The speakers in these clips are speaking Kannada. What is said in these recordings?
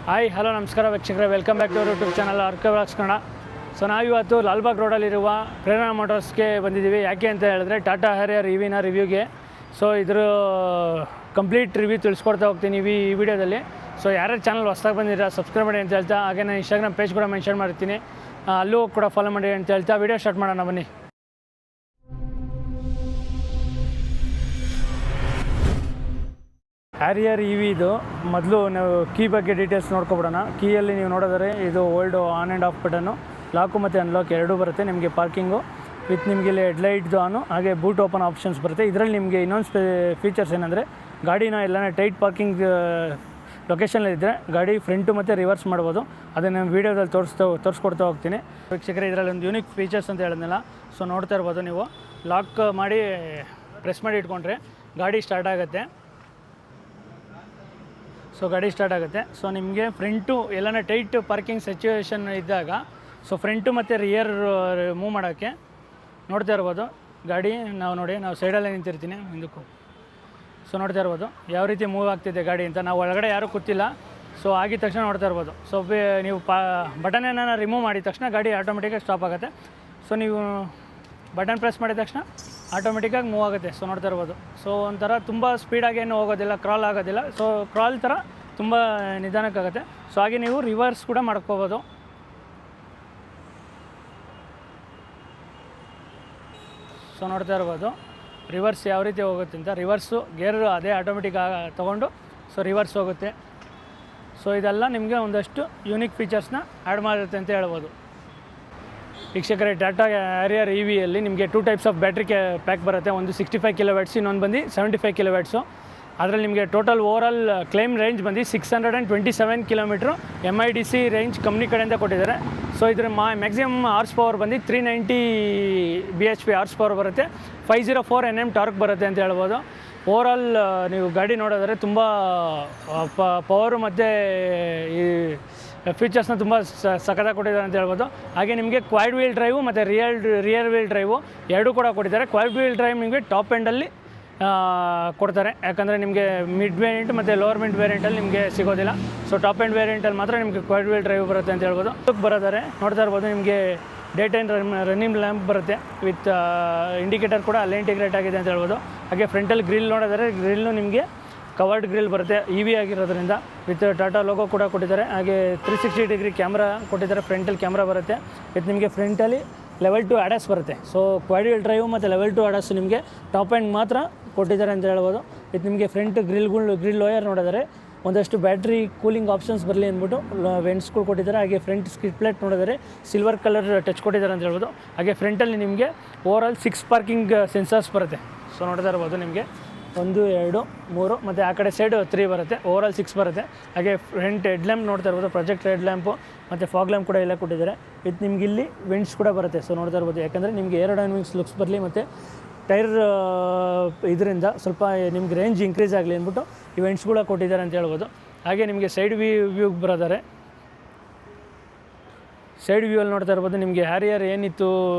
ಹಾಯ್ ಹಲೋ ನಮಸ್ಕಾರ ವೀಕ್ಷಕರೇ, welcome back to our YouTube channel RK vlogs Kannada. So ನಾವಿವತ್ತು ಲಾಲ್ಬಾಗ್ ರೋಡಲ್ಲಿರುವ ಪ್ರೇರಣಾ ಮೋಟರ್ಸ್ಗೆ ಬಂದಿದ್ದೀವಿ. ಯಾಕೆ ಅಂತ ಹೇಳಿದ್ರೆ ಟಾಟಾ ಹ್ಯಾರಿಯರ್ EVನ ರಿವ್ಯೂಗೆ. ಸೊ ಇದ್ರ ಕಂಪ್ಲೀಟ್ ರಿವ್ಯೂ ತಿಳಿಸ್ಕೊಡ್ತಾ ಹೋಗ್ತೀನಿ ಈ ವಿಡಿಯೋದಲ್ಲಿ. ಸೊ ಯಾರ್ಯಾರು ಚಾನಲ್ ಹೊಸದಾಗಿ ಬಂದಿದ್ದೀರಾ ಸಬ್ಸ್ಕ್ರೈಬ್ ಮಾಡಿ ಅಂತ ಹೇಳ್ತಾ, ಹಾಗೆ ನಾನು ಇನ್ಸ್ಟಾಗ್ರಾಮ್ ಪೇಜ್ ಕೂಡ ಮೆನ್ಷನ್ ಮಾಡಿರ್ತೀನಿ, ಅಲ್ಲೂ ಕೂಡ ಫಾಲೋ ಮಾಡಿ ಅಂತ ಹೇಳ್ತಾ ವಿಡಿಯೋ ಸ್ಟಾರ್ಟ್ ಮಾಡೋಣ ಬನ್ನಿ. ಹ್ಯಾರಿಯರ್ ಇದು ಮೊದಲು ನಾವು ಕೀ ಬಗ್ಗೆ ಡೀಟೇಲ್ಸ್ ನೋಡ್ಕೊಬಿಡೋಣ. ಕೀಯಲ್ಲಿ ನೀವು ನೋಡಿದರೆ ಇದು hold on and off button, lock ಮತ್ತು ಅನ್ಲಾಕ್ ಎರಡೂ ಬರುತ್ತೆ. ನಿಮಗೆ ಪಾರ್ಕಿಂಗು ವಿತ್ ನಿಮಗೆ ಇಲ್ಲಿ ಹೆಡ್ಲೈಟ್ದು ಆನು, ಹಾಗೆ ಬೂಟ್ ಓಪನ್ ಆಪ್ಷನ್ಸ್ ಬರುತ್ತೆ. ಇದರಲ್ಲಿ ನಿಮಗೆ ಇನ್ನೊಂದು ಫೀಚರ್ಸ್ ಏನಂದರೆ, ಗಾಡಿನ ಎಲ್ಲನೇ ಟೈಟ್ ಪಾರ್ಕಿಂಗ್ ಲೊಕೇಶನಲ್ಲಿದ್ದರೆ ಗಾಡಿ ಫ್ರಂಟು ಮತ್ತು ರಿವರ್ಸ್ ಮಾಡ್ಬೋದು. ಅದನ್ನು ನಾನು ವೀಡಿಯೋದಲ್ಲಿ ತೋರಿಸ್ಕೊಡ್ತಾ ಹೋಗ್ತೀನಿ ವೀಕ್ಷಕರೇ. ಇದರಲ್ಲಿ ಒಂದು ಯೂನಿಕ್ ಫೀಚರ್ಸ್ ಅಂತ ಹೇಳಿದ್ನಲ್ಲ, ಸೊ ನೋಡ್ತಾ ಇರ್ಬೋದು ನೀವು. ಲಾಕ್ ಮಾಡಿ ಪ್ರೆಸ್ ಮಾಡಿ ಇಟ್ಕೊಂಡ್ರೆ ಗಾಡಿ ಸ್ಟಾರ್ಟ್ ಆಗುತ್ತೆ. ಸೊ ಗಾಡಿ ಸ್ಟಾರ್ಟ್ ಆಗುತ್ತೆ. ಸೊ ನಿಮಗೆ ಫ್ರಂಟು ಎಲ್ಲನೇ ಟೈಟ್ ಪಾರ್ಕಿಂಗ್ ಸಿಚುವೇಷನ್ ಇದ್ದಾಗ, ಸೊ ಫ್ರಂಟು ಮತ್ತು ರಿಯರ್ ಮೂವ್ ಮಾಡೋಕ್ಕೆ ನೋಡ್ತಾ ಇರ್ಬೋದು. ಗಾಡಿ ನಾವು ಸೈಡಲ್ಲೇ ನಿಂತಿರ್ತೀನಿ ಹಿಂದಕ್ಕೂ. ಸೊ ನೋಡ್ತಾ ಇರ್ಬೋದು ಯಾವ ರೀತಿ ಮೂವ್ ಆಗ್ತಿದೆ ಗಾಡಿ ಅಂತ. ನಾವು ಒಳಗಡೆ ಯಾರೂ ಕೂತಿಲ್ಲ. ಸೊ ಆಗಿದ ತಕ್ಷಣ ನೋಡ್ತಾ ಇರ್ಬೋದು. ಸೊ ನೀವು ಬಟನ್ ಏನಾರ ರಿಮೂವ್ ಮಾಡಿದ ತಕ್ಷಣ ಗಾಡಿ ಆಟೋಮೆಟಿಕಾಗಿ ಸ್ಟಾಪ್ ಆಗುತ್ತೆ. ಸೊ ನೀವು ಬಟನ್ ಪ್ರೆಸ್ ಮಾಡಿದ ತಕ್ಷಣ ಆಟೋಮೆಟಿಕ್ಕಾಗಿ ಮೂವ್ ಆಗುತ್ತೆ. ಸೊ ನೋಡ್ತಾ ಇರ್ಬೋದು. ಸೊ ಒಂಥರ ತುಂಬ ಸ್ಪೀಡಾಗಿ ಏನು ಹೋಗೋದಿಲ್ಲ, ಕ್ರಾಲ್ ಆಗೋದಿಲ್ಲ. ಸೊ ಕ್ರಾಲ್ ಥರ ತುಂಬ ನಿಧಾನಕ್ಕಾಗುತ್ತೆ. ಸೊ ಹಾಗೆ ನೀವು ರಿವರ್ಸ್ ಕೂಡ ಮಾಡ್ಕೋಬೋದು. ಸೊ ನೋಡ್ತಾ ಇರ್ಬೋದು ರಿವರ್ಸ್ ಯಾವ ರೀತಿ ಹೋಗುತ್ತೆ ಅಂತ. ರಿವರ್ಸು ಗೇರ್ ಅದೇ ಆಟೋಮೆಟಿಕ್ ತೊಗೊಂಡು ಸೊ ರಿವರ್ಸ್ ಹೋಗುತ್ತೆ. ಸೊ ಇದೆಲ್ಲ ನಿಮಗೆ ಒಂದಷ್ಟು ಯೂನಿಕ್ ಫೀಚರ್ಸ್ನ ಆ್ಯಡ್ ಮಾಡಿರುತ್ತೆ ಅಂತ ಹೇಳ್ಬೋದು ವೀಕ್ಷಕರೇ. ಟಾಟಾ ಹ್ಯಾರಿಯರ್ EVಯಲ್ಲಿ ನಿಮಗೆ 2 ಟೈಪ್ಸ್ ಆಫ್ ಬ್ಯಾಟ್ರಿ ಪ್ಯಾಕ್ ಬರುತ್ತೆ. ಒಂದು 65 kW, ಇನ್ನೊಂದು ಬಂದು 75 kW. ಅದರಲ್ಲಿ ನಿಮಗೆ ಟೋಟಲ್ ಓವರಾಲ್ ಕ್ಲೈಮ್ ರೇಂಜ್ ಬಂದು 627 km MIDC ರೇಂಜ್ ಕಂಪ್ನಿ ಕಡೆಯಿಂದ ಕೊಟ್ಟಿದ್ದಾರೆ. ಸೊ ಇದ್ರ ಮ್ಯಾಕ್ಸಿಮಮ್ ಹಾರ್ಸ್ ಪವರ್ ಬಂದು 390 bhp ಹಾರ್ಸ್ ಪವರ್ ಬರುತ್ತೆ. 504 Nm ಟಾರ್ಕ್ ಬರುತ್ತೆ ಅಂತ ಹೇಳ್ಬೋದು. ಓವರಾಲ್ ನೀವು ಗಾಡಿ ನೋಡಿದ್ರೆ ತುಂಬ ಪವರು ಮತ್ತು ಈ ಫೀಚರ್ಸ್ನ ತುಂಬ ಸಖತ್ತಾಗಿ ಕೊಟ್ಟಿದ್ದಾರೆ ಅಂತ ಹೇಳ್ಬೋದು. ಹಾಗೆ ನಿಮಗೆ ಕ್ವಾಡ್ ವೀಲ್ ಡ್ರೈವು ಮತ್ತು ರಿಯರ್ ವೀಲ್ ಡ್ರೈವು ಎರಡೂ ಕೂಡ ಕೊಟ್ಟಿದ್ದಾರೆ. ಕ್ವಾಡ್ ವೀಲ್ ಡ್ರೈವ್ ನಿಮಗೆ ಟಾಪ್ ಎಂಡಲ್ಲಿ ಕೊಡ್ತಾರೆ, ಯಾಕಂದರೆ ನಿಮಗೆ ಮಿಡ್ ವೇರಿಯಂಟ್ ಮತ್ತು ಲೋವರ್ ಮಿಡ್ ವೇರಿಯಂಟಲ್ಲಿ ನಿಮಗೆ ಸಿಗೋದಿಲ್ಲ. ಸೊ ಟಾಪ್ ಎಂಡ್ ವೇರಿಯಂಟಲ್ಲಿ ಮಾತ್ರ ನಿಮಗೆ ಕ್ವಾಡ್ ವೀಲ್ ಡ್ರೈವ್ ಬರುತ್ತೆ ಅಂತ ಹೇಳ್ಬೋದು. ಬರೋದಾರೆ ನೋಡ್ತಾ ಇರ್ಬೋದು ನಿಮಗೆ ಡೇ ಟೈಮ್ ರನ್ನಿಂಗ್ ಲ್ಯಾಂಪ್ ಬರುತ್ತೆ. ವಿತ್ ಇಂಡಿಕೇಟರ್ ಕೂಡ ಅಲ್ಲೇ ಇಂಟಿಗ್ರೇಟ್ ಆಗಿದೆ ಅಂತ ಹೇಳ್ಬೋದು. ಹಾಗೆ ಫ್ರಂಟಲ್ಲಿ ಗ್ರಿಲ್ ನೋಡಿದರೆ ಗ್ರಿಲ್ಲು ನಿಮಗೆ ಕವರ್ಡ್ ಗ್ರಿಲ್ ಬರುತ್ತೆ EV ಆಗಿರೋದ್ರಿಂದ. ವಿತ್ ಟಾಟಾ ಲೋಗೋ ಕೂಡ ಕೊಟ್ಟಿದ್ದಾರೆ. ಹಾಗೆ 360 ಡಿಗ್ರಿ ಕ್ಯಾಮ್ರಾ ಕೊಟ್ಟಿದ್ದಾರೆ. ಫ್ರಂಟಲ್ಲಿ ಕ್ಯಾಮ್ರಾ ಬರುತ್ತೆ. ವಿತ್ ನಿಮಗೆ ಫ್ರಂಟಲ್ಲಿ ಲೆವೆಲ್ 2 ADAS ಬರುತ್ತೆ. ಸೊ ಕ್ವಾಡ್ ವೀಲ್ ಡ್ರೈವ್ ಮತ್ತು ಲೆವೆಲ್ 2 ADAS ನಿಮಗೆ ಟಾಪ್ ಎಂಡ್ ಮಾತ್ರ ಕೊಟ್ಟಿದ್ದಾರೆ ಅಂತ ಹೇಳ್ಬೋದು. ವಿತ್ ನಿಮಗೆ ಫ್ರಂಟ್ ಗ್ರಿಲ್ ಲೋಯರ್ ನೋಡಿದರೆ ಒಂದಷ್ಟು ಬ್ಯಾಟ್ರಿ ಕೂಲಿಂಗ್ ಆಪ್ಷನ್ಸ್ ಬರಲಿ ಅಂದ್ಬಿಟ್ಟು ವೆಂಟ್ಸ್ಗಳು ಕೊಟ್ಟಿದ್ದಾರೆ. ಹಾಗೆ ಫ್ರಂಟ್ ಸ್ಕಿಡ್ ಪ್ಲೇಟ್ ನೋಡಿದರೆ ಸಿಲ್ವರ್ ಕಲರ್ ಟಚ್ ಕೊಟ್ಟಿದ್ದಾರೆ ಅಂತ ಹೇಳ್ಬೋದು. ಹಾಗೆ ಫ್ರಂಟಲ್ಲಿ ನಿಮಗೆ ಓವರಾಲ್ 6 ಪಾರ್ಕಿಂಗ್ ಸೆನ್ಸರ್ಸ್ ಬರುತ್ತೆ. ಸೊ ನೋಡ್ತಾ ಇರ್ಬೋದು ನಿಮಗೆ 1, 2, 3 ಮತ್ತು ಆ ಕಡೆ ಸೈಡು 3 ಬರುತ್ತೆ. ಓವರಾಲ್ 6 ಬರುತ್ತೆ. ಹಾಗೆ ಫ್ರಂಟ್ ಹೆಡ್ ಲ್ಯಾಂಪ್ ನೋಡ್ತಾ ಇರ್ಬೋದು, ಪ್ರೊಜೆಕ್ಟ್ ಹೆಡ್ ಲ್ಯಾಂಪು ಮತ್ತು ಫಾಗ್ ಲ್ಯಾಂಪ್ ಕೂಡ ಎಲ್ಲ ಕೊಟ್ಟಿದ್ದಾರೆ. ವಿತ್ ನಿಮ್ಗೆ ಇಲ್ಲಿ ವೆಂಟ್ಸ್ ಕೂಡ ಬರುತ್ತೆ. ಸೊ ನೋಡ್ತಾ ಇರ್ಬೋದು, ಯಾಕಂದರೆ ನಿಮಗೆ ಏರೋಡೈನಮಿಕ್ಸ್ ಲುಕ್ಸ್ ಬರಲಿ ಮತ್ತು ಟೈರ್ ಇದರಿಂದ ಸ್ವಲ್ಪ ನಿಮ್ಗೆ ರೇಂಜ್ ಇನ್ಕ್ರೀಸ್ ಆಗಲಿ ಅಂದ್ಬಿಟ್ಟು ಈ ವೆಂಟ್ಸ್ ಕೂಡ ಕೊಟ್ಟಿದ್ದಾರೆ ಅಂತ ಹೇಳ್ಬೋದು. ಹಾಗೆ ನಿಮಗೆ ಸೈಡ್ ವ್ಯೂಗೆ ಬರೋದಾರೆ, ಸೈಡ್ ವ್ಯೂವಲ್ಲಿ ನೋಡ್ತಾ ಇರ್ಬೋದು ನಿಮಗೆ ಹ್ಯಾರಿಯರ್ ಏನಿತ್ತು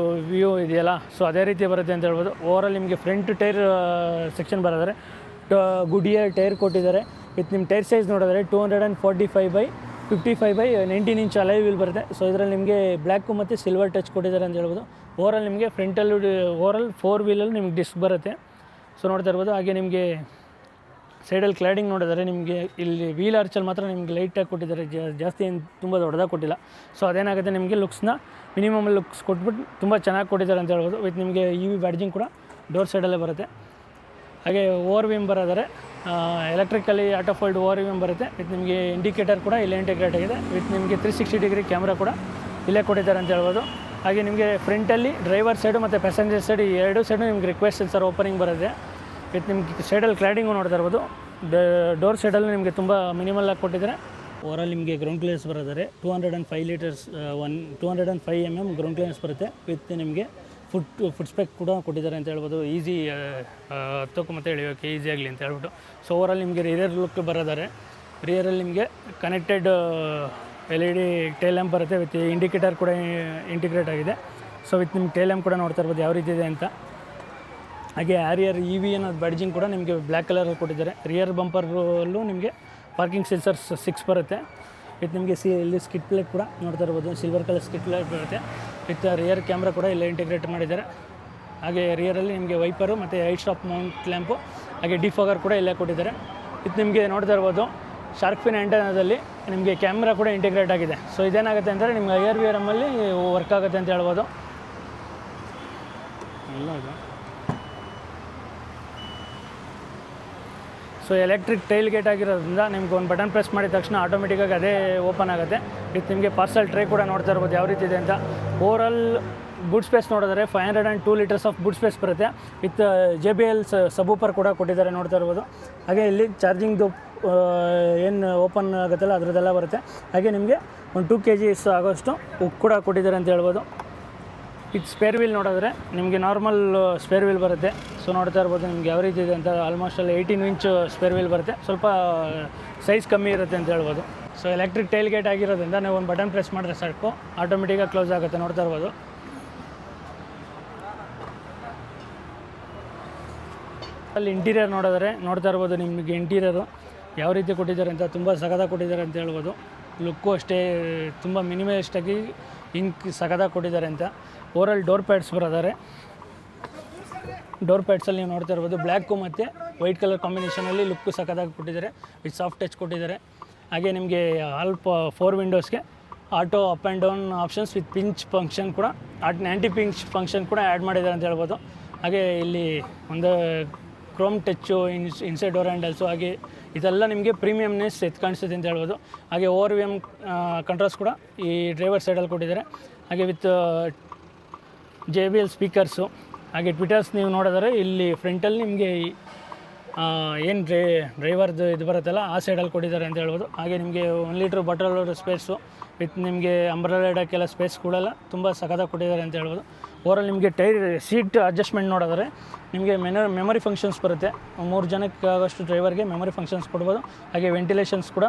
ವ್ಯೂ ಇದೆಯಲ್ಲ, ಸೊ ಅದೇ ರೀತಿ ಬರುತ್ತೆ ಅಂತ ಹೇಳ್ಬೋದು. ಓವರಾಲ್ ನಿಮಗೆ ಫ್ರಂಟ್ ಟೈರ್ ಸೆಕ್ಷನ್ ಬರೋದಾರೆ ಗುಡಿಯರ್ ಟೈರ್ ಕೊಟ್ಟಿದ್ದಾರೆ. ವಿತ್ ನಿಮ್ಮ ಟೈರ್ ಸೈಜ್ ನೋಡಿದ್ರೆ 245/55/19 ಇಂಚ್ ಅಲೈ ವೀಲ್ ಬರುತ್ತೆ. ಸೊ ಇದರಲ್ಲಿ ನಿಮಗೆ ಬ್ಲ್ಯಾಕು ಮತ್ತು ಸಿಲ್ವರ್ ಟಚ್ ಕೊಟ್ಟಿದ್ದಾರೆ ಅಂತ ಹೇಳ್ಬೋದು. ಓವರಾಲ್ ನಿಮಗೆ ಫ್ರಂಟಲ್ಲಿ 4 ವೀಲಲ್ಲಿ ನಿಮ್ಗೆ ಡಿಸ್ಕ್ ಬರುತ್ತೆ. ಸೊ ನೋಡ್ತಾ ಇರ್ಬೋದು. ಹಾಗೆ ನಿಮಗೆ ಸೈಡಲ್ಲಿ ಕ್ಲಾಡಿಂಗ್ ನೋಡಿದರೆ ನಿಮಗೆ ಇಲ್ಲಿ ವೀಲ್ ಆರ್ಚಲ್ಲಿ ಮಾತ್ರ ನಿಮಗೆ ಲೈಟಾಗಿ ಕೊಟ್ಟಿದ್ದಾರೆ, ಜಾಸ್ತಿ ಏನು ತುಂಬ ದೊಡ್ಡದಾಗಿ ಕೊಟ್ಟಿಲ್ಲ. ಸೊ ಅದೇನಾಗುತ್ತೆ ನಿಮಗೆ ಲುಕ್ಸ್ನ ಮಿನಿಮಮ್ ಲುಕ್ಸ್ ಕೊಟ್ಬಿಟ್ಟು ತುಂಬ ಚೆನ್ನಾಗಿ ಕೊಟ್ಟಿದ್ದಾರೆ ಅಂತ ಹೇಳ್ಬೋದು. ವಿತ್ ನಿಮಗೆ EV ಬ್ಯಾಡ್ಜಿಂಗ್ ಕೂಡ ಡೋರ್ ಸೈಡಲ್ಲೇ ಬರುತ್ತೆ. ಹಾಗೆ ಓವರ್ ವಿಮ್ ಬರೋದಾರೆ electrically auto fold ORVM ಬರುತ್ತೆ. ವಿತ್ ನಿಮಗೆ ಇಂಡಿಕೇಟರ್ ಕೂಡ ಇಲ್ಲೇ ಇಂಟಿಗ್ರೇಟ್ ಆಗಿದೆ. ವಿತ್ ನಿಮಗೆ 360 ಡಿಗ್ರಿ ಕ್ಯಾಮ್ರಾ ಕೂಡ ಇಲ್ಲೇ ಕೊಟ್ಟಿದ್ದಾರೆ ಅಂತ ಹೇಳ್ಬೋದು. ಹಾಗೆ ನಿಮಗೆ ಫ್ರಂಟಲ್ಲಿ ಡ್ರೈವರ್ ಸೈಡು ಮತ್ತು ಪ್ಯಾಸೆಂಜರ್ ಸೈಡ್ ಎರಡೂ ಸೈಡು ನಿಮಗೆ ರಿಕ್ವೆಸ್ಟ್ ಸೆನ್ಸರ್ ಓಪನಿಂಗ್ ಬರುತ್ತೆ. ವಿತ್ ನಿಮಗೆ ಸೈಡಲ್ಲಿ ಕ್ಲಾಡಿಂಗು ನೋಡ್ತಾ ಇರ್ಬೋದು. ಡೋರ್ ಸೈಡಲ್ಲಿ ನಿಮಗೆ ತುಂಬ ಮಿನಿಮಲ್ ಆಗಿ ಕೊಟ್ಟಿದ್ದಾರೆ. ಓವರಾಲ್ ನಿಮಗೆ ಗ್ರೌಂಡ್ ಕ್ಲಿಯರೆನ್ಸ್ ಬರೋದಾರೆ 205 mm ಗ್ರೌಂಡ್ ಕ್ಲಿಯರೆನ್ಸ್ ಬರುತ್ತೆ. ವಿತ್ ನಿಮಗೆ ಫುಟ್ ಸ್ಪೆಕ್ ಕೂಡ ಕೊಟ್ಟಿದ್ದಾರೆ ಅಂತ ಹೇಳ್ಬೋದು. ಈಸಿ ಹತ್ತೋಕ್ಕೂ ಮತ್ತು ಎಳೆಯೋಕ್ಕೆ ಈಸಿ ಆಗಲಿ ಅಂತ ಹೇಳ್ಬಿಟ್ಟು. ಸೊ ಓವರಾಲ್ ನಿಮಗೆ ರಿಯರ್ ಲುಕ್ ಬರೋದಾರೆ, ರಿಯರಲ್ಲಿ ನಿಮಗೆ ಕನೆಕ್ಟೆಡ್ LED ಟೈಲ್ ಲ್ಯಾಂಪ್ ಬರುತ್ತೆ. ವಿತ್ ಇಂಡಿಕೇಟರ್ ಕೂಡ ಇಂಟಿಗ್ರೇಟ್ ಆಗಿದೆ. ಸೊ ವಿತ್ ನಿಮ್ಗೆ ಟೈಲ್ ಲ್ಯಾಂಪ್ ಕೂಡ ನೋಡ್ತಾ ಇರ್ಬೋದು ಯಾವ ರೀತಿ ಇದೆ ಅಂತ. ಹಾಗೆ ಹ್ಯಾರಿಯರ್ EV ಅನ್ನೋದು ಬ್ಯಾಡ್ಜಿಂಗ್ ಕೂಡ ನಿಮಗೆ ಬ್ಲ್ಯಾಕ್ ಕಲರಲ್ಲಿ ಕೊಟ್ಟಿದ್ದಾರೆ. ರಿಯರ್ ಬಂಪರಲ್ಲೂ ನಿಮಗೆ ಪಾರ್ಕಿಂಗ್ ಸೆನ್ಸರ್ಸ್ 6 ಬರುತ್ತೆ. ವಿತ್ ನಿಮಗೆ ಇಲ್ಲಿ ಸ್ಕಿಟ್ ಪ್ಲೇಟ್ ಕೂಡ ನೋಡ್ತಾ ಇರ್ಬೋದು, ಸಿಲ್ವರ್ ಕಲರ್ ಸ್ಕಿಟ್ ಪ್ಲೇಟ್ ಬರುತ್ತೆ. ವಿತ್ ರಿಯರ್ ಕ್ಯಾಮ್ರಾ ಕೂಡ ಇಲ್ಲೇ ಇಂಟಿಗ್ರೇಟ್ ಮಾಡಿದ್ದಾರೆ. ಹಾಗೆ ರಿಯರಲ್ಲಿ ನಿಮಗೆ ವೈಪರು ಮತ್ತು ಐಟ್ ಸ್ಟಾಪ್ ಮೌಂಟ್ ಲ್ಯಾಂಪು ಹಾಗೆ ಡಿಫಾಗರ್ ಕೂಡ ಇಲ್ಲೇ ಕೊಟ್ಟಿದ್ದಾರೆ. ಇದು ನಿಮಗೆ ನೋಡ್ತಾ ಇರ್ಬೋದು ಶಾರ್ಕ್ ಫಿನ್ ಆ್ಯಂಟೆನಾದಲ್ಲಿ ನಿಮಗೆ ಕ್ಯಾಮ್ರಾ ಕೂಡ ಇಂಟಿಗ್ರೇಟ್ ಆಗಿದೆ. ಸೊ ಇದೇನಾಗುತ್ತೆ ಅಂದರೆ ನಿಮ್ಗೆ IRVRMಲ್ಲಿ ವರ್ಕ್ ಆಗುತ್ತೆ ಅಂತ ಹೇಳ್ಬೋದು. ಎಲ್ಲ ಇದು ಸೊ ಎಲೆಕ್ಟ್ರಿಕ್ ಟೈಲ್ ಗೇಟ್ ಆಗಿರೋದ್ರಿಂದ ನಿಮ್ಗೆ ಒಂದು ಬಟನ್ ಪ್ರೆಸ್ ಮಾಡಿದ ತಕ್ಷಣ ಆಟೋಮೆಟಿಕ್ಕಾಗಿ ಅದೇ ಓಪನ್ ಆಗುತ್ತೆ. ವಿತ್ ನಿಮಗೆ ಪಾರ್ಸಲ್ ಟ್ರೇ ಕೂಡ ನೋಡ್ತಾ ಇರ್ಬೋದು ಯಾವ ರೀತಿ ಇದೆ ಅಂತ. ಓವರಾಲ್ ಬೂಟ್ ಸ್ಪೇಸ್ ನೋಡಿದ್ರೆ 502 ಲೀಟರ್ಸ್ ಆಫ್ ಬೂಟ್ ಸ್ಪೇಸ್ ಬರುತ್ತೆ. ವಿತ್ JBL ಸಬೂಪರ್ ಕೂಡ ಕೊಟ್ಟಿದ್ದಾರೆ ನೋಡ್ತಾ ಇರ್ಬೋದು. ಹಾಗೆ ಇಲ್ಲಿ ಚಾರ್ಜಿಂಗ್ದು ಏನು ಓಪನ್ ಆಗುತ್ತಲ್ಲ ಅದರದ್ದೆಲ್ಲ ಬರುತ್ತೆ. ಹಾಗೆ ನಿಮಗೆ ಒಂದು 2 kg ಆಗೋಷ್ಟು ಉಕ್ ಕೂಡ ಕೊಟ್ಟಿದ್ದಾರೆ ಅಂತ ಹೇಳ್ಬೋದು. ಇದು ಸ್ಪೇರ್ ವೀಲ್ ನೋಡಿದ್ರೆ ನಿಮಗೆ ನಾರ್ಮಲ್ ಸ್ಪೇರ್ ವೀಲ್ ಬರುತ್ತೆ. ಸೊ ನೋಡ್ತಾ ಇರ್ಬೋದು ನಿಮ್ಗೆ ಯಾವ ರೀತಿ ಇದೆ ಅಂತ. ಆಲ್ಮೋಸ್ಟ್ ಅಲ್ಲಿ 18 ಇಂಚ್ ಸ್ಪೇರ್ ವೀಲ್ ಬರುತ್ತೆ, ಸ್ವಲ್ಪ ಸೈಜ್ ಕಮ್ಮಿ ಇರುತ್ತೆ ಅಂತ ಹೇಳ್ಬೋದು. ಸೊ ಎಲೆಕ್ಟ್ರಿಕ್ ಟೈಲ್ ಗೇಟ್ ಆಗಿರೋದ್ರಿಂದ ನೀವು ಒಂದು ಬಟನ್ ಪ್ರೆಸ್ ಮಾಡಿದ್ರೆ ಸಾಕು ಆಟೋಮೆಟಿಕ್ಕಾಗಿ ಕ್ಲೋಸ್ ಆಗುತ್ತೆ ನೋಡ್ತಾ ಇರ್ಬೋದು. ಅಲ್ಲಿ ಇಂಟೀರಿಯರ್ ನೋಡ್ತಾ ಇರ್ಬೋದು ನಿಮಗೆ ಇಂಟೀರಿಯರು ಯಾವ ರೀತಿ ಕೊಟ್ಟಿದ್ದಾರೆ ಅಂತ. ತುಂಬ ಸಖತ್ತಾಗಿ ಕೊಟ್ಟಿದ್ದಾರೆ ಅಂತ ಹೇಳ್ಬೋದು. ಲುಕ್ಕು ಅಷ್ಟೇ ತುಂಬ ಮಿನಿಮಲಿಸ್ಟಾಗಿ ಸಖತ್ತಾಗಿ ಕೊಟ್ಟಿದ್ದಾರೆ ಅಂತ. ಓವರಾಲ್ ಡೋರ್ ಪ್ಯಾಡ್ಸ್ ಬರೋದಾರೆ. ಡೋರ್ ಪ್ಯಾಡ್ಸಲ್ಲಿ ನೀವು ನೋಡ್ತಾ ಇರ್ಬೋದು ಬ್ಲ್ಯಾಕು ಮತ್ತು ವೈಟ್ ಕಲರ್ ಕಾಂಬಿನೇಷನಲ್ಲಿ ಲುಕ್ಕು ಸಖತ್ತಾಗಿ ಕೊಟ್ಟಿದ್ದಾರೆ. ವಿತ್ ಸಾಫ್ಟ್ ಟಚ್ ಕೊಟ್ಟಿದ್ದಾರೆ. ಹಾಗೆ ನಿಮಗೆ ಆಲ್ 4 ವಿಂಡೋಸ್ಗೆ auto up and down options with pinch function ಕೂಡ ಆ್ಯಂಟಿ ಪಿಂಚ್ ಫಂಕ್ಷನ್ ಕೂಡ ಆ್ಯಡ್ ಮಾಡಿದ್ದಾರೆ ಅಂತ ಹೇಳ್ಬೋದು. ಹಾಗೆ ಇಲ್ಲಿ ಒಂದು chrome touch inside door handles ಹಾಗೆ ಇದೆಲ್ಲ ನಿಮಗೆ ಪ್ರೀಮಿಯಮ್ನೆಸ್ ಕಾಣಿಸುತ್ತೆ ಅಂತ ಹೇಳ್ಬೋದು. ಹಾಗೆ ORVM ಕಂಟ್ರೋಲ್ಸ್ ಕೂಡ ಈ ಡ್ರೈವರ್ ಸೈಡಲ್ಲಿ ಕೊಟ್ಟಿದ್ದಾರೆ. ಹಾಗೆ ವಿತ್ JBL ಸ್ಪೀಕರ್ಸು ಹಾಗೆ ಟ್ವಿಟರ್ಸ್ ನೀವು ನೋಡಿದರೆ ಇಲ್ಲಿ ಫ್ರಂಟಲ್ಲಿ ನಿಮಗೆ ಏನು ಡ್ರೈವರ್ದು ಇದು ಬರುತ್ತಲ್ಲ ಆ ಸೈಡಲ್ಲಿ ಕೊಟ್ಟಿದ್ದಾರೆ ಅಂತ ಹೇಳ್ಬೋದು. ಹಾಗೆ ನಿಮಗೆ 1 ಲೀಟ್ರ್ ಬಾಟಲ್ ಸ್ಪೇಸು ವಿತ್ ನಿಮಗೆ ಅಂಬ್ರೆಲಾ ಇಡೋಕ್ಕೆಲ್ಲ ಸ್ಪೇಸ್ ಕೂಡ ತುಂಬ ಸಖತ್ತಾಗಿ ಕೊಟ್ಟಿದ್ದಾರೆ ಅಂತ ಹೇಳ್ಬೋದು. ಓವರಾಲ್ ನಿಮಗೆ ಸೀಟ್ ಅಡ್ಜಸ್ಟ್ಮೆಂಟ್ ನೋಡಿದ್ರೆ ನಿಮಗೆ ಮೆಮೊರಿ ಫಂಕ್ಷನ್ಸ್ ಬರುತ್ತೆ. 3 ಜನಕ್ಕೆ ಆಗೋಷ್ಟು ಡ್ರೈವರ್ಗೆ ಮೆಮೊರಿ ಫಂಕ್ಷನ್ಸ್ ಕೊಡ್ಬೋದು. ಹಾಗೆ ವೆಂಟಿಲೇಷನ್ಸ್ ಕೂಡ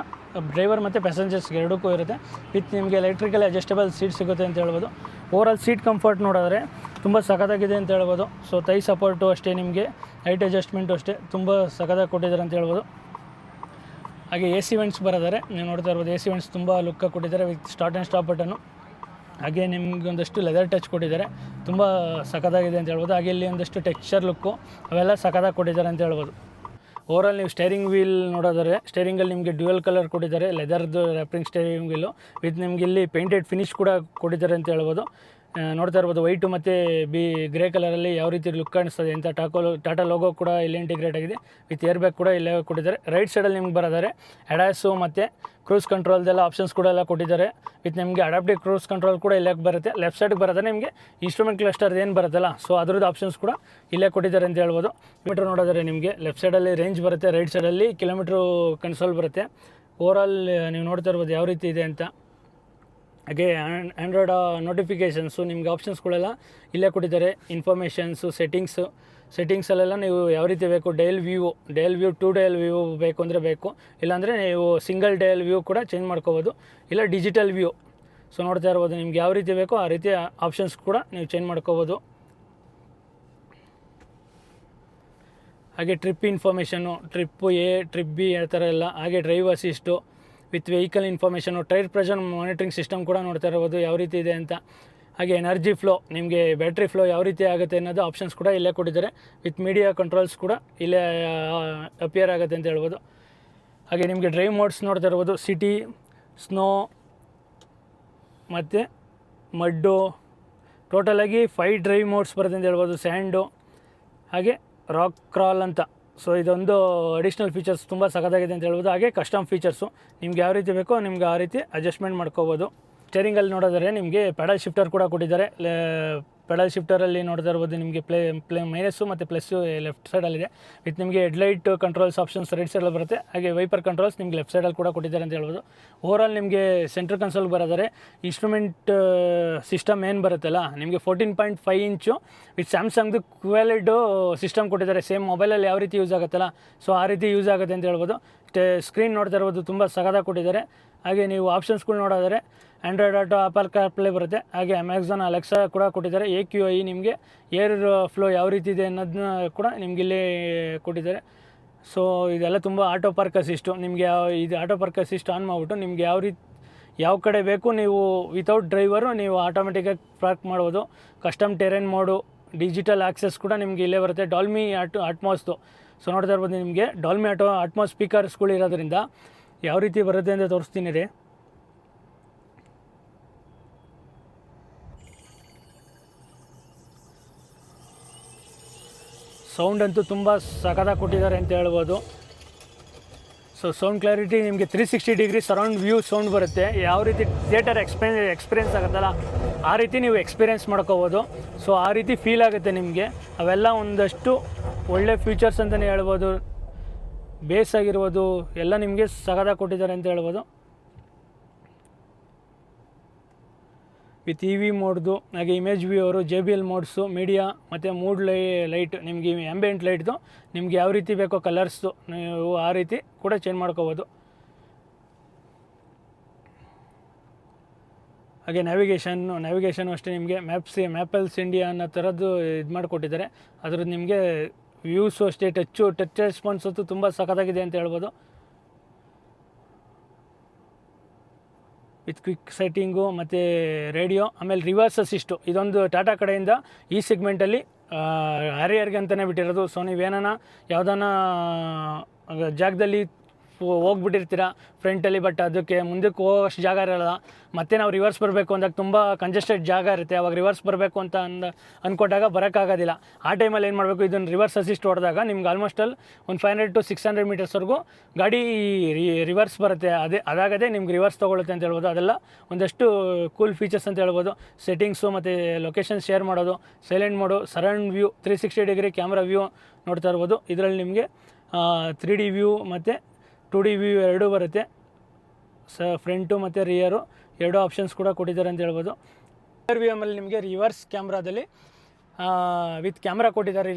ಡ್ರೈವರ್ ಮತ್ತು ಪ್ಯಾಸೆಂಜರ್ಸ್ಗೆ ಎರಡಕ್ಕೂ ಇರುತ್ತೆ. ವಿತ್ ನಿಮಗೆ ಎಲೆಕ್ಟ್ರಿಕಲ್ ಅಡ್ಜಸ್ಟಬಲ್ ಸೀಟ್ ಸಿಗುತ್ತೆ ಅಂತ ಹೇಳ್ಬೋದು. ಓವರಾಲ್ ಸೀಟ್ ಕಂಫರ್ಟ್ ನೋಡಿದ್ರೆ ತುಂಬ ಸಖತ್ತಾಗಿದೆ ಅಂತ ಹೇಳ್ಬೋದು. ಸೊ ಥೈ ಸಪೋರ್ಟು ಅಷ್ಟೇ, ನಿಮಗೆ ಹೈಟ್ ಅಡ್ಜಸ್ಟ್ಮೆಂಟು ಅಷ್ಟೇ ತುಂಬ ಸಖತ್ತಾಗಿ ಕೊಟ್ಟಿದ್ದಾರೆ ಅಂತ ಹೇಳ್ಬೋದು. ಹಾಗೆ AC ವೆಂಟ್ಸ್ ಬರೋದಾರೆ ನೀವು ನೋಡ್ತಾ ಇರ್ಬೋದು. AC ವೆಂಟ್ಸ್ ತುಂಬ ಲುಕ್ಕಾಗಿ ಕೊಟ್ಟಿದ್ದಾರೆ with start and stop button. ಹಾಗೆ ನಿಮ್ಗೆ ಒಂದಷ್ಟು ಲೆದರ್ ಟಚ್ ಕೊಟ್ಟಿದ್ದಾರೆ, ತುಂಬ ಸಖತ್ತಾಗಿದೆ ಅಂತ ಹೇಳ್ಬೋದು. ಹಾಗೆ ಇಲ್ಲಿ ಒಂದಷ್ಟು ಟೆಕ್ಸ್ಚರ್ ಲುಕ್ಕು ಅವೆಲ್ಲ ಸಖತ್ತಾಗಿ ಕೊಟ್ಟಿದ್ದಾರೆ ಅಂತ ಹೇಳ್ಬೋದು. ಓವರಾಲ್ ನೀವು ಸ್ಟೇರಿಂಗ್ ವೀಲ್ ನೋಡೋದಾದ್ರೆ ಸ್ಟೇರಿಂಗಲ್ಲಿ ನಿಮಗೆ ಡ್ಯುಯಲ್ ಕಲರ್ ಕೊಟ್ಟಿದ್ದಾರೆ, ಲೆದರ್ದು ರ್ಯಾಪಿಂಗ್ ಸ್ಟೇರಿಂಗ್ ವೀಲು ವಿತ್ ನಿಮಗೆ ಇಲ್ಲಿ ಪೇಂಟೆಡ್ ಫಿನಿಶ್ ಕೂಡ ಕೊಟ್ಟಿದ್ದಾರೆ ಅಂತ ಹೇಳ್ಬೋದು. ನೋಡ್ತಾ ಇರ್ಬೋದು ವೈಟು ಮತ್ತು ಗ್ರೇ ಕಲರಲ್ಲಿ ಯಾವ ರೀತಿ ಲುಕ್ ಕಾಣಿಸ್ತದೆ ಅಂತ. ಟಾಟಾ ಲೋಗೋ ಕೂಡ ಇಲ್ಲಿ ಇಂಟಿಗ್ರೇಟ್ ಆಗಿದೆ. ವಿತ್ ಏರ್ ಬ್ಯಾಗ್ ಕೂಡ ಇಲ್ಲೇ ಕೊಟ್ಟಿದ್ದಾರೆ. ರೈಟ್ ಸೈಡಲ್ಲಿ ನಿಮ್ಗೆ ಬರೋದಾರೆ ಅಡಾಸು ಮತ್ತು ಕ್ರೂಸ್ ಕಂಟ್ರೋಲ್ದೆಲ್ಲ ಆಪ್ಷನ್ಸ್ ಕೂಡ ಎಲ್ಲ ಕೊಟ್ಟಿದ್ದಾರೆ. ವಿತ್ ನಿಮಗೆ ಅಡಾಪ್ಟಿವ್ ಕ್ರೂಸ್ ಕಂಟ್ರೋಲ್ ಕೂಡ ಇಲ್ಲೇ ಬರುತ್ತೆ. ಲೆಫ್ಟ್ ಸೈಡ್ಗೆ ಬರೋದ್ರೆ ನಿಮಗೆ ಇನ್ಸ್ಟ್ರೂಮೆಂಟ್ ಕ್ಲಸ್ಟರ್ ಏನು ಬರುತ್ತಲ್ಲ ಸೊ ಅದ್ರದ್ದು ಆಪ್ಷನ್ಸ್ ಕೂಡ ಇಲ್ಲೇ ಕೊಟ್ಟಿದ್ದಾರೆ ಅಂತ ಹೇಳ್ಬೋದು. ಕಿಲೋಮೀಟ್ರ್ ನೋಡೋದಾರೆ ನಿಮಗೆ ಲೆಫ್ಟ್ ಸೈಡಲ್ಲಿ ರೇಂಜ್ ಬರುತ್ತೆ, ರೈಟ್ ಸೈಡಲ್ಲಿ ಕಿಲೋಮೀಟ್ರು ಕನ್ಸೋಲ್ ಬರುತ್ತೆ. ಓವರಾಲ್ ನೀವು ನೋಡ್ತಾ ಇರ್ಬೋದು ಯಾವ ರೀತಿ ಇದೆ ಅಂತ. ಹಾಗೆ ಆ್ಯಂಡ್ರಾಯ್ಡ್ ನೋಟಿಫಿಕೇಷನ್ಸು ನಿಮ್ಗೆ ಆಪ್ಷನ್ಸ್ಗಳೆಲ್ಲ ಇಲ್ಲೇ ಕೊಟ್ಟಿದ್ದಾರೆ. ಇನ್ಫಾರ್ಮೇಷನ್ಸು ಸೆಟ್ಟಿಂಗ್ಸಲ್ಲೆಲ್ಲ ನೀವು ಯಾವ ರೀತಿ ಬೇಕು ಡಯಲ್ ವ್ಯೂ 2 ಡಯಲ್ ವ್ಯೂ ಬೇಕು ಅಂದರೆ ಬೇಕು, ಇಲ್ಲಾಂದರೆ ನೀವು ಸಿಂಗಲ್ ಡಯಲ್ ವ್ಯೂ ಕೂಡ ಚೇಂಜ್ ಮಾಡ್ಕೋಬೋದು, ಇಲ್ಲ ಡಿಜಿಟಲ್ ವ್ಯೂ. ಸೊ ನೋಡ್ತಾ ಇರ್ಬೋದು ನಿಮ್ಗೆ ಯಾವ ರೀತಿ ಬೇಕೋ ಆ ರೀತಿ ಆಪ್ಷನ್ಸ್ ಕೂಡ ನೀವು ಚೇಂಜ್ ಮಾಡ್ಕೋಬೋದು. ಹಾಗೆ trip information, trip A trip B ಆ ಥರ ಎಲ್ಲ. ಹಾಗೆ drive assist with vehicle information, tyre pressure monitoring system ಕೂಡ ನೋಡ್ತಾ ಇರ್ಬೋದು ಯಾವ ರೀತಿ ಇದೆ ಅಂತ. ಹಾಗೆ ಎನರ್ಜಿ ಫ್ಲೋ, ನಿಮಗೆ ಬ್ಯಾಟ್ರಿ ಫ್ಲೋ ಯಾವ ರೀತಿ ಆಗುತ್ತೆ ಅನ್ನೋದು ಆಪ್ಷನ್ಸ್ ಕೂಡ ಇಲ್ಲೇ ಕೊಟ್ಟಿದ್ದಾರೆ. ವಿತ್ ಮೀಡಿಯಾ ಕಂಟ್ರೋಲ್ಸ್ ಕೂಡ ಇಲ್ಲೇ ಅಪಿಯರ್ ಆಗುತ್ತೆ ಅಂತ ಹೇಳ್ಬೋದು. ಹಾಗೆ ನಿಮಗೆ ಡ್ರೈವ್ ಮೋಡ್ಸ್ ನೋಡ್ತಾ ಇರ್ಬೋದು, ಸಿಟಿ, ಸ್ನೋ ಮತ್ತು ಮಡ್ಡು, ಟೋಟಲಾಗಿ 5 ಡ್ರೈವ್ ಮೋಡ್ಸ್ ಬರುತ್ತೆ ಅಂತ ಹೇಳ್ಬೋದು. ಸ್ಯಾಂಡು ಹಾಗೆ ರಾಕ್ ಕ್ರಾಲ್ ಅಂತ. ಸೊ ಇದೊಂದು ಅಡಿಷ್ನಲ್ ಫೀಚರ್ಸ್ ತುಂಬ ಸಖತ್ತಾಗಿದೆ ಅಂತ ಹೇಳ್ಬೋದು. ಹಾಗೆ ಕಸ್ಟಮ್ ಫೀಚರ್ಸು ನಿಮ್ಗೆ ಯಾವ ರೀತಿ ಬೇಕೋ ನಿಮ್ಗೆ ಆ ರೀತಿ ಅಡ್ಜಸ್ಟ್ಮೆಂಟ್ ಮಾಡ್ಕೋಬೋದು. ಸ್ಟೇರಿಂಗಲ್ಲಿ ನೋಡಿದ್ರೆ ನಿಮಗೆ ಪೆಡಲ್ ಶಿಫ್ಟರ್ ಕೂಡ ಕೊಟ್ಟಿದ್ದಾರೆ. ಪೆಡಲ್ ಶಿಫ್ಟರಲ್ಲಿ ನೋಡ್ತಾ ಇರ್ಬೋದು ನಿಮಗೆ ಮೈನಸ್ಸು ಮತ್ತು ಪ್ಲಸ್ಸು ಲೆಫ್ಟ್ ಸೈಡಲ್ಲಿದೆ. ವಿತ್ ನಿಮಗೆ ಹೆಡ್ಲೈಟ್ ಕಂಟ್ರೋಲ್ಸ್ ಆಪ್ಷನ್ಸ್ ರೈಟ್ ಸೈಡಲ್ಲಿ ಬರುತ್ತೆ. ಹಾಗೆ ವೈಪರ್ ಕಂಟ್ರೋಲ್ಸ್ ನಿಮಗೆ ಲೆಫ್ಟ್ ಸೈಡಲ್ಲಿ ಕೂಡ ಕೊಟ್ಟಿದ್ದಾರೆ ಅಂತ ಹೇಳ್ಬೋದು. ಓವರಾಲ್ ನಿಮಗೆ ಸೆಂಟ್ರ್ ಕನ್ಸೋಲ್ ಬರೋದಾರೆ ಇನ್ಸ್ಟ್ರೂಮೆಂಟ್ ಸಿಸ್ಟಮ್ ಏನು ಬರುತ್ತಲ್ಲ ನಿಮಗೆ 14.5 ಇಂಚು ವಿತ್ ಸ್ಯಾಮ್ಸಂಗ್ದು ಕ್ವಾಲಿಡ್ ಸಿಸ್ಟಮ್ ಕೊಟ್ಟಿದ್ದಾರೆ. ಸೇಮ್ ಮೊಬೈಲಲ್ಲಿ ಯಾವ ರೀತಿ ಯೂಸ್ ಆಗುತ್ತಲ್ಲ ಸೊ ಆ ರೀತಿ ಯೂಸ್ ಆಗುತ್ತೆ ಅಂತ ಹೇಳ್ಬೋದು. ಸ್ಕ್ರೀನ್ ನೋಡ್ತಾ ಇರ್ಬೋದು ತುಂಬ ಸಖತ್ತಾಗಿ ಕೊಟ್ಟಿದ್ದಾರೆ. ಹಾಗೆ ನೀವು ಆಪ್ಷನ್ಸ್ಗಳು ನೋಡೋದಾದರೆ ಆ್ಯಂಡ್ರಾಯ್ಡ್ ಆಟೋ, ಆಪಲ್ ಕಾರ್ಪ್ಲೇ ಬರುತ್ತೆ. ಹಾಗೆ ಅಮೆಝಾನ್ ಅಲೆಕ್ಸಾ ಕೂಡ ಕೊಟ್ಟಿದ್ದಾರೆ. AQI ನಿಮಗೆ ಏರ್ ಫ್ಲೋ ಯಾವ ರೀತಿ ಇದೆ ಅನ್ನೋದನ್ನ ಕೂಡ ನಿಮ್ಗೆ ಇಲ್ಲಿ ಕೊಟ್ಟಿದ್ದಾರೆ. ಸೊ ಇದೆಲ್ಲ ತುಂಬ ಆಟೋ ಪಾರ್ಕ್ ಅಸಿಸ್ಟು ನಿಮಗೆ ಇದು ಆಟೋ ಪಾರ್ಕ್ ಅಸಿಸ್ಟ್ ಆನ್ ಮಾಡಿಬಿಟ್ಟು ನಿಮ್ಗೆ ಯಾವ ರೀತಿ ಯಾವ ಕಡೆ ಬೇಕು ನೀವು ವಿತೌಟ್ ಡ್ರೈವರು ನೀವು ಆಟೋಮೆಟಿಕಾಗಿ ಪಾರ್ಕ್ ಮಾಡ್ಬೋದು. Custom terrain mode, digital access ಕೂಡ ನಿಮಗೆ ಇಲ್ಲೇ ಬರುತ್ತೆ. ಡಾಲ್ಮಿ ಅಟ್ಮಾಸ್ದು ಸೊ ನೋಡ್ತಾ ಇರ್ಬೋದು ನಿಮಗೆ ಡಾಲ್ಮಿ ಅಟ್ಮಾಸ್ ಸ್ಪೀಕರ್ಸ್ಗಳು ಇರೋದ್ರಿಂದ ಯಾವ ರೀತಿ ಬರುತ್ತೆ ಅಂತ ತೋರಿಸ್ತೀನಿ ರೀ. ಸೌಂಡ್ ಅಂತೂ ತುಂಬ ಸಖತ್ತಾಗಿ ಕೊಟ್ಟಿದ್ದಾರೆ ಅಂತ ಹೇಳ್ಬೋದು. ಸೊ ಸೌಂಡ್ ಕ್ಲಾರಿಟಿ ನಿಮಗೆ 360 ಡಿಗ್ರಿ ಸರೌಂಡ್ ವ್ಯೂ ಸೌಂಡ್ ಬರುತ್ತೆ. ಯಾವ ರೀತಿ ಥಿಯೇಟರ್ ಎಕ್ಸ್ಪೀರಿಯೆನ್ಸ್ ಆಗುತ್ತಲ್ಲ ಆ ರೀತಿ ನೀವು ಎಕ್ಸ್ಪೀರಿಯೆನ್ಸ್ ಮಾಡ್ಕೋಬೋದು. ಸೊ ಆ ರೀತಿ ಫೀಲ್ ಆಗುತ್ತೆ ನಿಮಗೆ. ಅವೆಲ್ಲ ಒಂದಷ್ಟು ಒಳ್ಳೆ ಫೀಚರ್ಸ್ ಅಂತಲೇ ಹೇಳ್ಬೋದು. ಬೇಸ್ ಆಗಿರ್ಬೋದು ಎಲ್ಲ ನಿಮಗೆ ಸಖತ್ತಾಗಿ ಕೊಟ್ಟಿದ್ದಾರೆ ಅಂತ ಹೇಳ್ಬೋದು. ವಿತ್ ಇ ಮೋಡ್ದು, ಹಾಗೆ ಇಮೇಜ್ ವ್ಯೂ ಅವರು JBL ಮೋಡ್ಸು, ಮೀಡಿಯಾ ಮತ್ತು ಮೂಡ್ ಲೈಟ್ ನಿಮಗೆ ಆ್ಯಂಬಿಯೆಂಟ್ ಲೈಟ್ದು ನಿಮ್ಗೆ ಯಾವ ರೀತಿ ಬೇಕೋ ಕಲರ್ಸ್ದು ನೀವು ಆ ರೀತಿ ಕೂಡ ಚೇಂಜ್ ಮಾಡ್ಕೋಬೋದು. ಹಾಗೆ ನ್ಯಾವಿಗೇಷನ್ ಅಷ್ಟೇ ನಿಮಗೆ ಮ್ಯಾಪಲ್ಸ್ ಇಂಡಿಯಾ ಅನ್ನೋ ಥರದ್ದು ಇದು ಮಾಡಿಕೊಟ್ಟಿದ್ದಾರೆ. ಅದ್ರದ್ದು ನಿಮಗೆ ವ್ಯೂಸು ಅಷ್ಟೇ, ಟಚ್ ರೆಸ್ಪಾನ್ಸ್ ಅಂತೂ ತುಂಬ ಸಖತ್ತಾಗಿದೆ ಅಂತ ಹೇಳ್ಬೋದು. ವಿತ್ ಕ್ವಿಕ್ ಸೆಟ್ಟಿಂಗು ಮತ್ತು ರೇಡಿಯೋ, ಆಮೇಲೆ ರಿವರ್ಸ್ ಅಸಿಸ್ಟು ಇದೊಂದು ಟಾಟಾ ಕಡೆಯಿಂದ ಈ ಸೆಗ್ಮೆಂಟಲ್ಲಿ ಹ್ಯಾರಿಯರ್ಗೆ ಅಂತಲೇ ಬಿಟ್ಟಿರೋದು. ಸೊ ನೀವೇನ ಯಾವುದಾನ ಜಾಗದಲ್ಲಿ ಹೋಗ್ಬಿಟ್ಟಿರ್ತೀರ ಫ್ರಂಟಲ್ಲಿ, ಬಟ್ ಅದಕ್ಕೆ ಮುಂದಕ್ಕೆ ಹೋಗೋಷ್ಟು ಜಾಗ ಇರೋಲ್ಲ. ಮತ್ತು ನಾವು ರಿವರ್ಸ್ ಬರಬೇಕು ಅಂದಾಗ ತುಂಬ ಕಂಜೆಸ್ಟೆಡ್ ಜಾಗ ಇರುತ್ತೆ. ಅವಾಗ ರಿವರ್ಸ್ ಬರಬೇಕು ಅಂತ ಅಂದ್ಕೊಟ್ಟಾಗ ಬರೋಕ್ಕಾಗೋದಿಲ್ಲ. ಆ ಟೈಮಲ್ಲಿ ಏನು ಮಾಡಬೇಕು, ಇದನ್ನು ರಿವರ್ಸ್ ಅಸಿಸ್ಟ್ ಹೊಡೆದಾಗ ನಿಮ್ಗೆ ಆಲ್ಮೋಸ್ಟ್ ಅಲ್ಲಿ ಒಂದು 500 to 600 ಮೀಟರ್ಸ್ವರೆಗೂ ಗಾಡಿ ರಿವರ್ಸ್ ಬರುತ್ತೆ. ಅದಾಗದೇ ನಿಮ್ಗೆ ರಿವರ್ಸ್ ತೊಗೊಳುತ್ತೆ ಅಂತ ಹೇಳ್ಬೋದು. ಅದೆಲ್ಲ ಒಂದಷ್ಟು ಕೂಲ್ ಫೀಚರ್ಸ್ ಅಂತ ಹೇಳ್ಬೋದು. ಸೆಟ್ಟಿಂಗ್ಸು ಮತ್ತು ಲೊಕೇಶನ್ ಶೇರ್ ಮಾಡೋದು, silent mode, surround view, 360 degree camera view ನೋಡ್ತಾ ಇರ್ಬೋದು. ಇದರಲ್ಲಿ ನಿಮಗೆ 3D ವ್ಯೂ ಮತ್ತು 2D ವ್ಯೂ ಎರಡೂ ಬರುತ್ತೆ. ಫ್ರಂಟು ಮತ್ತು ರಿಯರು ಎರಡು ಆಪ್ಷನ್ಸ್ ಕೂಡ ಕೊಟ್ಟಿದ್ದಾರೆ ಅಂತ ಹೇಳ್ಬೋದು. ರಿಯರ್ ವ್ಯೂ ಆಮೇಲೆ ನಿಮಗೆ ರಿವರ್ಸ್ ಕ್ಯಾಮ್ರಾದಲ್ಲಿ ವಿತ್ ಕ್ಯಾಮ್ರಾ ಕೊಟ್ಟಿದ್ದಾರೆ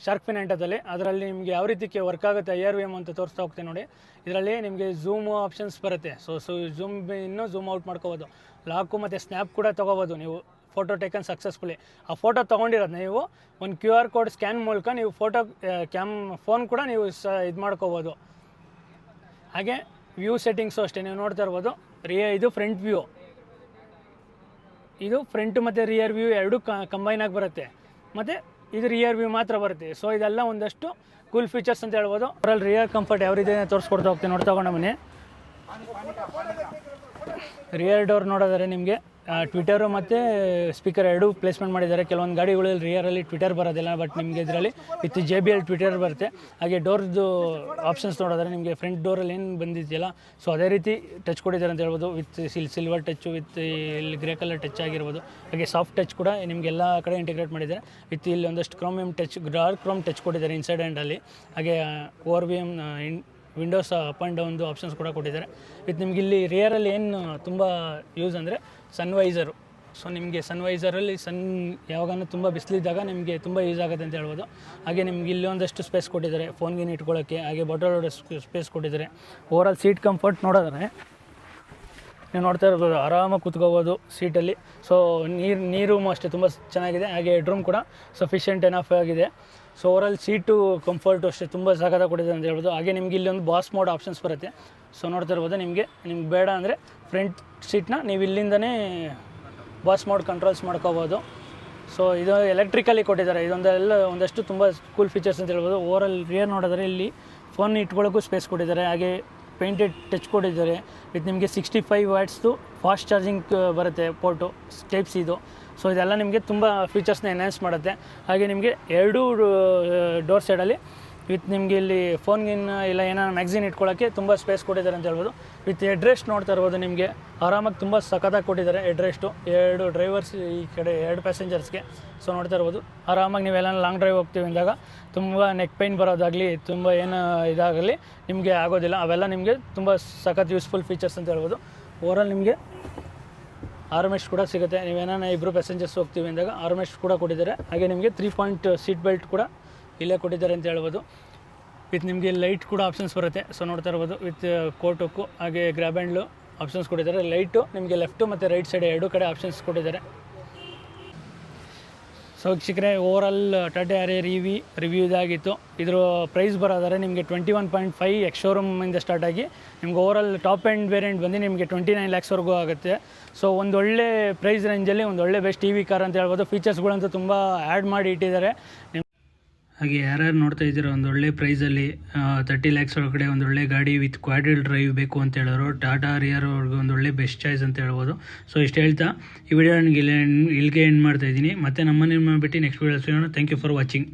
ಶಾರ್ಕ್ ಫಿನ್ ಆಂಟದಲ್ಲಿ. ಅದರಲ್ಲಿ ನಿಮಗೆ ಯಾವ ರೀತಿ ವರ್ಕ್ ಆಗುತ್ತೆ IRVM ಅಂತ ತೋರಿಸ್ತಾ ಹೋಗ್ತೀನಿ ನೋಡಿ. ಇದರಲ್ಲಿ ನಿಮಗೆ ಝೂಮ್ ಆಪ್ಷನ್ಸ್ ಬರುತ್ತೆ. ಸೊ ಝೂಮ್ ಇನ್ನೂ ಝೂಮ್ ಔಟ್ ಮಾಡ್ಕೋಬೋದು. ಲಾಕು ಮತ್ತು ಸ್ನ್ಯಾಪ್ ಕೂಡ ತೊಗೋಬೋದು ನೀವು. ಫೋಟೋ ಟೇಕನ್ ಸಕ್ಸಸ್ಫುಲಿ ಆ ಫೋಟೋ ತೊಗೊಂಡಿರೋದು ನೀವು ಒಂದು QR ಕೋಡ್ ಸ್ಕ್ಯಾನ್ ಮೂಲಕ ನೀವು ಫೋನ್ ಕೂಡ ನೀವು ಇದು ಮಾಡ್ಕೋಬೋದು. ಹಾಗೆ ವ್ಯೂ ಸೆಟ್ಟಿಂಗ್ಸು ಅಷ್ಟೇ ನೀವು ನೋಡ್ತಾ ಇರ್ಬೋದು. ಇದು ಫ್ರಂಟ್ ವ್ಯೂ, ಇದು ಫ್ರಂಟ್ ಮತ್ತು ರಿಯರ್ ವ್ಯೂ ಎರಡೂ ಕಂಬೈನ್ ಆಗಿ ಬರುತ್ತೆ. ಮತ್ತು ಇದು ರಿಯರ್ ವ್ಯೂ ಮಾತ್ರ ಬರುತ್ತೆ. ಸೊ ಇದೆಲ್ಲ ಒಂದಷ್ಟು ಕೂಲ್ ಫೀಚರ್ಸ್ ಅಂತ ಹೇಳ್ಬೋದು. ಅವರಲ್ಲಿ ರಿಯರ್ ಕಂಫರ್ಟ್ ಯಾವ ರೀತಿ ತೋರಿಸ್ಕೊಡ್ತಾ ಹೋಗ್ತೀನಿ ನೋಡ್ತಾ ಹೋಗೋಣ ಬನ್ನಿ. ರಿಯರ್ ಡೋರ್ ನೋಡೋದಾರೆ ನಿಮಗೆ ಟ್ವಿಟರು ಮತ್ತು ಸ್ಪೀಕರ್ ಎರಡೂ ಪ್ಲೇಸ್ಮೆಂಟ್ ಮಾಡಿದ್ದಾರೆ. ಕೆಲವೊಂದು ಗಾಡಿಗಳಲ್ಲಿ ರಿಯರಲ್ಲಿ ಟ್ವಿಟರ್ ಬರೋದಿಲ್ಲ, ಬಟ್ ನಿಮಗೆ ಇದರಲ್ಲಿ ವಿತ್ JBL ಟ್ವಿಟರ್ ಬರುತ್ತೆ. ಹಾಗೆ ಡೋರ್ದು ಆಪ್ಷನ್ಸ್ ನೋಡೋದಾರೆ ನಿಮಗೆ ಫ್ರಂಟ್ ಡೋರಲ್ಲಿ ಏನು ಬಂದಿದೆಯಲ್ಲ ಸೊ ಅದೇ ರೀತಿ ಟಚ್ ಕೊಟ್ಟಿದ್ದಾರೆ ಅಂತ ಹೇಳ್ಬೋದು. ವಿತ್ ಸಿಲ್ವರ್ ಟಚ್ಚು, ವಿತ್ ಇಲ್ಲಿ ಗ್ರೇ ಕಲರ್ ಟಚ್ ಆಗಿರ್ಬೋದು. ಹಾಗೆ ಸಾಫ್ಟ್ ಟಚ್ ಕೂಡ ನಿಮಗೆಲ್ಲ ಕಡೆ ಇಂಟಿಗ್ರೇಟ್ ಮಾಡಿದ್ದಾರೆ. ವಿತ್ ಇಲ್ಲಿ ಒಂದಷ್ಟು chromium touch, dark chrome touch ಕೊಟ್ಟಿದ್ದಾರೆ ಇನ್ಸೈಡ್ ಆ್ಯಂಡಲ್ಲಿ. ಹಾಗೆ ORVM ವಿಂಡೋಸ್ ಅಪ್ ಆ್ಯಂಡ್ ಡೌನ್ದು ಆಪ್ಷನ್ಸ್ ಕೂಡ ಕೊಟ್ಟಿದ್ದಾರೆ. ವಿತ್ ನಿಮ್ಗೆ ಇಲ್ಲಿ ರಿಯರಲ್ಲಿ ಏನು ತುಂಬ ಯೂಸ್ ಅಂದರೆ ಸನ್ವೈಸರು. ಸೊ ನಿಮಗೆ ಸನ್ವೈಸರಲ್ಲಿ ಯಾವಾಗಲೂ ತುಂಬ ಬಿಸಿಲಿದ್ದಾಗ ನಿಮಗೆ ತುಂಬ ಯೂಸ್ ಆಗುತ್ತೆ ಅಂತ ಹೇಳ್ಬೋದು. ಹಾಗೆ ನಿಮ್ಗೆ ಇಲ್ಲಿ ಒಂದಷ್ಟು ಸ್ಪೇಸ್ ಕೊಟ್ಟಿದ್ದಾರೆ ಫೋನ್ಗಿನ ಇಟ್ಕೊಳ್ಳೋಕ್ಕೆ. ಹಾಗೆ ಬಾಟಲ್ ಸ್ಪೇಸ್ ಕೊಟ್ಟಿದ್ದಾರೆ. ಓವರಾಲ್ ಸೀಟ್ ಕಂಫರ್ಟ್ ನೋಡೋದ್ರೆ ನೀವು ನೋಡ್ತಾ ಇರ್ಬೋದು, ಆರಾಮಾಗಿ ಕೂತ್ಕೋಬೋದು ಸೀಟಲ್ಲಿ. ಸೊ ನೀರು ಅಷ್ಟೇ ತುಂಬ ಚೆನ್ನಾಗಿದೆ. ಹಾಗೆ ಹೆಡ್ರೂಮ್ ಕೂಡ ಸಫಿಷಿಯೆಂಟ್ ಎನಫ್ ಆಗಿದೆ. ಸೊ ಓವರಾಲ್ ಸೀಟು ಕಂಫರ್ಟು ಅಷ್ಟೇ ತುಂಬ ಸಖತ್ತಾಗಿ ಕೊಟ್ಟಿದೆ ಅಂತ ಹೇಳ್ಬೋದು. ಹಾಗೆ ನಿಮ್ಗೆ ಇಲ್ಲಿ ಒಂದು ಬಾಸ್ ಮೋಡ್ ಆಪ್ಷನ್ಸ್ ಬರುತ್ತೆ. ಸೊ ನೋಡ್ತಾ ಇರ್ಬೋದು, ನಿಮಗೆ ಬೇಡ ಅಂದರೆ ಫ್ರಂಟ್ ಸೀಟ್ನ ನೀವು ಇಲ್ಲಿಂದನೇ ಬಾಸ್ ಮೋಡ್ ಕಂಟ್ರೋಲ್ಸ್ ಮಾಡ್ಕೋಬೋದು. ಸೊ ಇದು ಎಲೆಕ್ಟ್ರಿಕಲಿ ಕೊಟ್ಟಿದ್ದಾರೆ. ಇದೊಂದೆಲ್ಲ ಒಂದಷ್ಟು ತುಂಬ ಕೂಲ್ ಫೀಚರ್ಸ್ ಅಂತ ಹೇಳ್ಬೋದು. ಓವರಾಲ್ ರಿಯರ್ ನೋಡಿದ್ರೆ ಇಲ್ಲಿ ಫೋನ್ ಇಟ್ಕೊಳ್ಳೋಕ್ಕೂ ಸ್ಪೇಸ್ ಕೊಟ್ಟಿದ್ದಾರೆ. ಹಾಗೆ ಪೇಂಟೆಡ್ ಟಚ್ ಕೊಟ್ಟಿದ್ದಾರೆ. ವಿತ್ ನಿಮಗೆ 65 ವಾಟ್ಸ್ದು ಫಾಸ್ಟ್ ಚಾರ್ಜಿಂಗ್ ಬರುತ್ತೆ ಪೋರ್ಟು, ಟೈಪ್ ಸಿ ಇದು. ಸೊ ಇದೆಲ್ಲ ನಿಮಗೆ ತುಂಬ ಫೀಚರ್ಸ್ನ ಎನ್ಹ್ಯಾನ್ಸ್ ಮಾಡುತ್ತೆ. ಹಾಗೆ ನಿಮಗೆ ಎರಡೂ ಡೋರ್ ಸೈಡಲ್ಲಿ ವಿತ್ ನಿಮಗೆ ಇಲ್ಲಿ ಫೋನ್ಗಿನ್ನ ಇಲ್ಲ ಏನಾರು ಮ್ಯಾಗ್ಝಿನ್ ಇಟ್ಕೊಳ್ಳೋಕ್ಕೆ ತುಂಬ ಸ್ಪೇಸ್ ಕೊಟ್ಟಿದ್ದಾರೆ ಅಂತ ಹೇಳ್ಬೋದು. ವಿತ್ ಹೆಡ್ರೆಸ್ಟ್ ನೋಡ್ತಾ ಇರ್ಬೋದು, ನಿಮಗೆ ಆರಾಮಾಗಿ ತುಂಬ ಸಖತ್ತಾಗಿ ಕೊಟ್ಟಿದ್ದಾರೆ ಹೆಡ್ರೆಸ್ಟು. ಎರಡು ಡ್ರೈವರ್ಸ್ ಈ ಕಡೆ, ಎರಡು ಪ್ಯಾಸೆಂಜರ್ಸ್ಗೆ. ಸೊ ನೋಡ್ತಾ ಇರ್ಬೋದು, ಆರಾಮಾಗಿ ನೀವೆಲ್ಲ ಲಾಂಗ್ ಡ್ರೈವ್ ಹೋಗ್ತೀವಿ ಅಂದಾಗ ತುಂಬ ನೆಕ್ ಪೈನ್ ಬರೋದಾಗಲಿ, ತುಂಬ ಏನು ಇದಾಗಲಿ ನಿಮಗೆ ಆಗೋದಿಲ್ಲ. ಅವೆಲ್ಲ ನಿಮಗೆ ತುಂಬ ಸಖತ್ ಯೂಸ್ಫುಲ್ ಫೀಚರ್ಸ್ ಅಂತ ಹೇಳ್ಬೋದು. ಓವರಾಲ್ ನಿಮಗೆ ಆರ್ಮೆಸ್ಟ್ ಕೂಡ ಸಿಗುತ್ತೆ. ನೀವೇನಾನ ಇಬ್ಬರು ಪ್ಯಾಸೆಂಜರ್ಸ್ ಹೋಗ್ತೀವಿ ಅಂದಾಗ ಆರ್ಮೆಸ್ಟ್ ಕೂಡ ಕೊಟ್ಟಿದ್ದಾರೆ. ಹಾಗೆ ನಿಮಗೆ 3 ಪಾಯಿಂಟ್ ಸೀಟ್ ಬೆಲ್ಟ್ ಕೂಡ ಇಲ್ಲೇ ಕೊಟ್ಟಿದ್ದಾರೆ ಅಂತ ಹೇಳ್ಬೋದು. ವಿತ್ ನಿಮಗೆ ಲೈಟ್ ಕೂಡ ಆಪ್ಷನ್ಸ್ ಬರುತ್ತೆ. ಸೊ ನೋಡ್ತಾ ಇರ್ಬೋದು, ವಿತ್ ಕೋಟ್ ಹುಕ್ಕು ಹಾಗೆ ಗ್ರ್ಯಾಬ್ ಹ್ಯಾಂಡ್ಲು ಆಪ್ಷನ್ಸ್ ಕೊಟ್ಟಿದ್ದಾರೆ. ಲೈಟು ನಿಮಗೆ ಲೆಫ್ಟು ಮತ್ತು ರೈಟ್ ಸೈಡ್ ಎರಡೂ ಕಡೆ ಆಪ್ಷನ್ಸ್ ಕೊಟ್ಟಿದ್ದಾರೆ. ಸೊ ವೀಕ್ಷಕರೇ, overall Tata Harrier EV review ಇದಾಗಿತ್ತು. ಇದ್ರ ಪ್ರೈಸ್ ಬರೋದಾದ್ರೆ ನಿಮಗೆ 21.5 ಎಕ್ಸ್ ಶೋರೂಮಿಂದ ಸ್ಟಾರ್ಟ್ ಆಗಿ ನಿಮ್ಗೆ ಓವರಾಲ್ ಟಾಪ್ ಆ್ಯಂಡ್ ವೇರಿಯಂಟ್ ಬಂದು ನಿಮಗೆ 29 ಲ್ಯಾಕ್ಸ್ವರೆಗೂ ಆಗುತ್ತೆ. ಸೊ ಒಂದು ಒಳ್ಳೆ ಪ್ರೈಸ್ ರೇಂಜಲ್ಲಿ ಒಂದು ಒಳ್ಳೆ ಬೆಸ್ಟ್ EV ಕಾರ್ ಅಂತ ಹೇಳ್ಬೋದು. ಫೀಚರ್ಸ್ಗಳಂತೂ ತುಂಬ ಆ್ಯಡ್ ಮಾಡಿ ಇಟ್ಟಿದ್ದಾರೆ. ಹಾಗೆ ಯಾರ್ಯಾರು ನೋಡ್ತಾ ಇದ್ದೀರೋ ಒಂದು ಒಳ್ಳೆ ಪ್ರೈಸಲ್ಲಿ 30 ಲ್ಯಾಕ್ಸ್ ಒಳಗಡೆ ಒಂದು ಒಳ್ಳೆ ಗಾಡಿ ವಿತ್ ಕ್ವಾಡ್ರಿಲ್ ಡ್ರೈವ್ ಬೇಕು ಅಂತ ಹೇಳೋರು ಟಾಟಾ ಹ್ಯಾರಿಯರ್ ಅವ್ರಿಗೆ ಒಂದು ಒಳ್ಳೆ ಬೆಸ್ಟ್ ಚಾಯ್ಸ್ ಅಂತ ಹೇಳ್ಬೋದು. ಸೊ ಇಷ್ಟು ಹೇಳ್ತಾ ಈ ವಿಡಿಯೋ ನನಗೆ ಇಲ್ಲಿಗೆ ಎಂಡ್ ಮಾಡ್ತಾ ಇದ್ದೀನಿ. ಮತ್ತೆ ನಮ್ಮನ್ನು ಬಿಟ್ಟು ನೆಕ್ಸ್ಟ್ ವಿಡಿಯೋ ಸಿಗೋಣ. Thank you for watching.